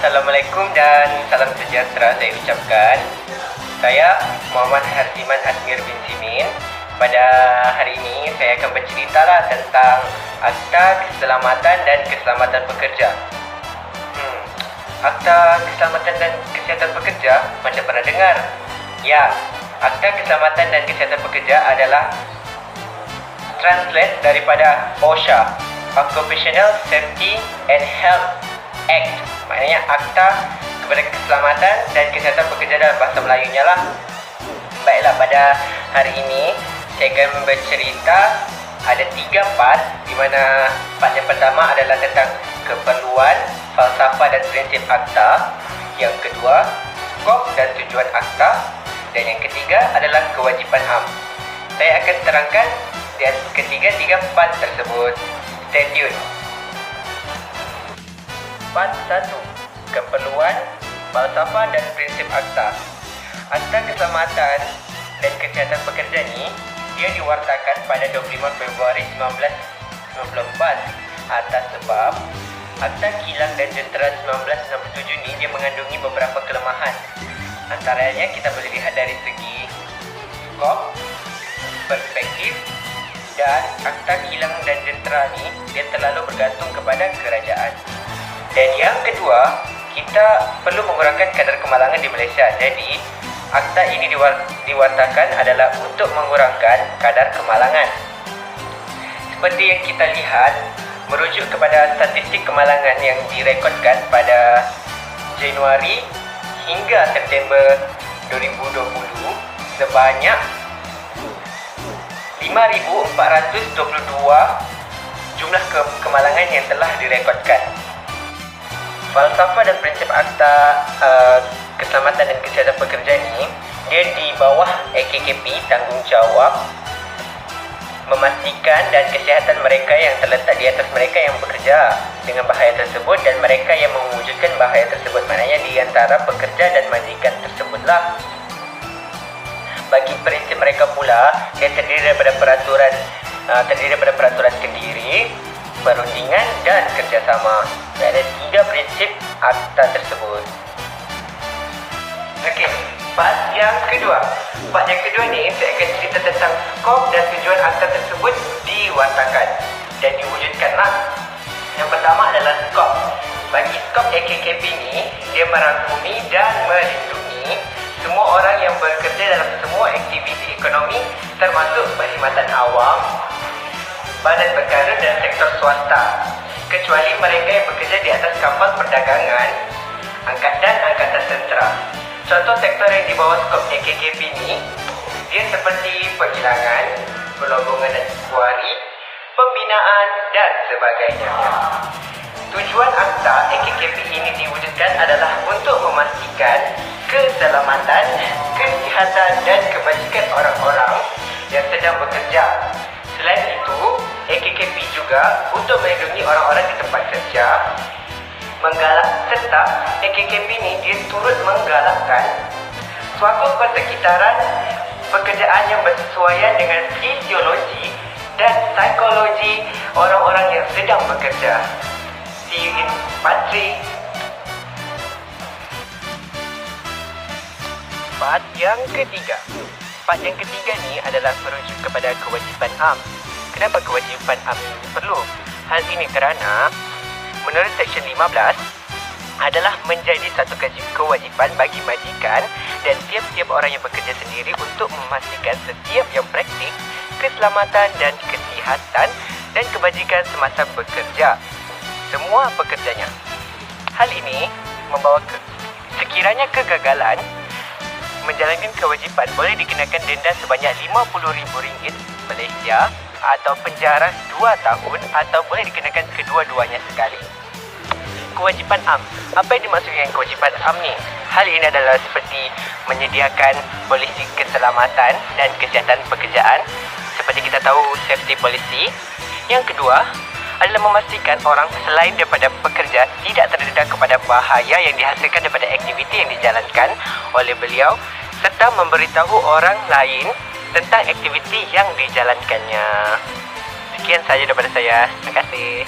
Assalamualaikum dan salam sejahtera saya ucapkan. Saya Muhammad Harziman Azmir bin Simin. Pada hari ini saya akan berceritalah tentang Akta Keselamatan dan Keselamatan Pekerja. Akta Keselamatan dan Kesihatan Pekerja, macam pernah dengar? Ya, Akta Keselamatan dan Kesihatan Pekerja adalah translate daripada OSHA, Occupational Safety and Health Act. Maknanya Akta kepada Keselamatan dan Kesihatan Pekerja dalam bahasa Melayunya lah. Baiklah, pada hari ini saya akan bercerita ada 3 part, di mana part yang pertama adalah tentang keperluan, falsafah dan prinsip Akta. Yang kedua, skop dan tujuan Akta. Dan yang ketiga adalah kewajipan am. Saya akan terangkan ketiga part tersebut. Stay tune. Part 1. Keperluan, falsafah dan prinsip Akta. Akta Keselamatan dan Kesihatan Pekerja ni dia diwartakan pada 25 Februari 1994 atas sebab Akta Kilang dan Jentera 1967 ni dia mengandungi beberapa kelemahan. Antaranya kita boleh lihat dari segi skop, perspektif, dan Akta Kilang dan Jentera ni dia terlalu bergantung kepada kerajaan. Dan yang kedua, kita perlu mengurangkan kadar kemalangan di Malaysia. Jadi, akta ini diwartakan adalah untuk mengurangkan kadar kemalangan. Seperti yang kita lihat, merujuk kepada statistik kemalangan yang direkodkan pada Januari hingga September 2020, sebanyak 5,422 jumlah kemalangan yang telah direkodkan. Falsafah dan prinsip Akta Keselamatan dan Kesihatan Pekerja ni dia di bawah AKKP tanggungjawab memastikan dan kesihatan mereka yang terletak di atas mereka yang bekerja dengan bahaya tersebut dan mereka yang mewujudkan bahaya tersebut, maknanya di antara pekerja dan majikan tersebutlah. Bagi prinsip mereka pula, dia terdiri daripada peraturan kendiri, perundingan dan kerjasama. Ada 3 prinsip akta tersebut. Okey, part yang kedua. Part yang kedua ni saya akan cerita tentang skop dan tujuan akta tersebut diwartakan dan diwujudkanlah. Yang pertama adalah skop. Bagi skop AKKP ni, dia merangkumi dan melindungi semua orang yang bekerja dalam semua aktiviti ekonomi termasuk perkhidmatan awam, badan berkara dan sektor swasta, kecuali mereka yang bekerja di atas kapal perdagangan, dan angkatan tentera. Contoh sektor yang di bawah skop AKKP ni, dia seperti pergilangan, perlobongan dan kuari, pembinaan dan sebagainya. Tujuan akta AKKP ini diwujudkan adalah untuk memastikan keselamatan, kesihatan dan kebajikan orang-orang yang sedang bekerja. Selain itu, AKKP juga untuk melindungi orang-orang di tempat kerja, serta AKKP ni dia turut menggalakkan suatu persekitaran pekerjaan yang bersesuaian dengan fisiologi dan psikologi orang-orang yang sedang bekerja. See you in part 3. Part yang ketiga. Part yang ketiga ni adalah merujuk kepada kewajipan am. Kenapa kewajipan am ini perlu? Hal ini kerana menurut Seksyen 15 adalah menjadi satu kewajipan bagi majikan dan tiap-tiap orang yang bekerja sendiri untuk memastikan setiap yang praktik keselamatan dan kesihatan dan kebajikan semasa bekerja semua pekerjanya. Hal ini membawa sekiranya kegagalan menjalankan kewajipan boleh dikenakan denda sebanyak RM50,000 Malaysia atau penjara 2 tahun atau boleh dikenakan kedua-duanya sekali. Kewajipan am. Apa yang dimaksud dengan kewajipan am ni? Hal ini adalah seperti menyediakan polisi keselamatan dan kesihatan pekerjaan seperti kita tahu safety policy. Yang kedua adalah memastikan orang selain daripada pekerja tidak terdedah kepada bahaya yang dihasilkan daripada aktiviti yang dijalankan oleh beliau serta memberitahu orang lain tentang aktiviti yang dijalankannya. Sekian sahaja daripada saya. Terima kasih.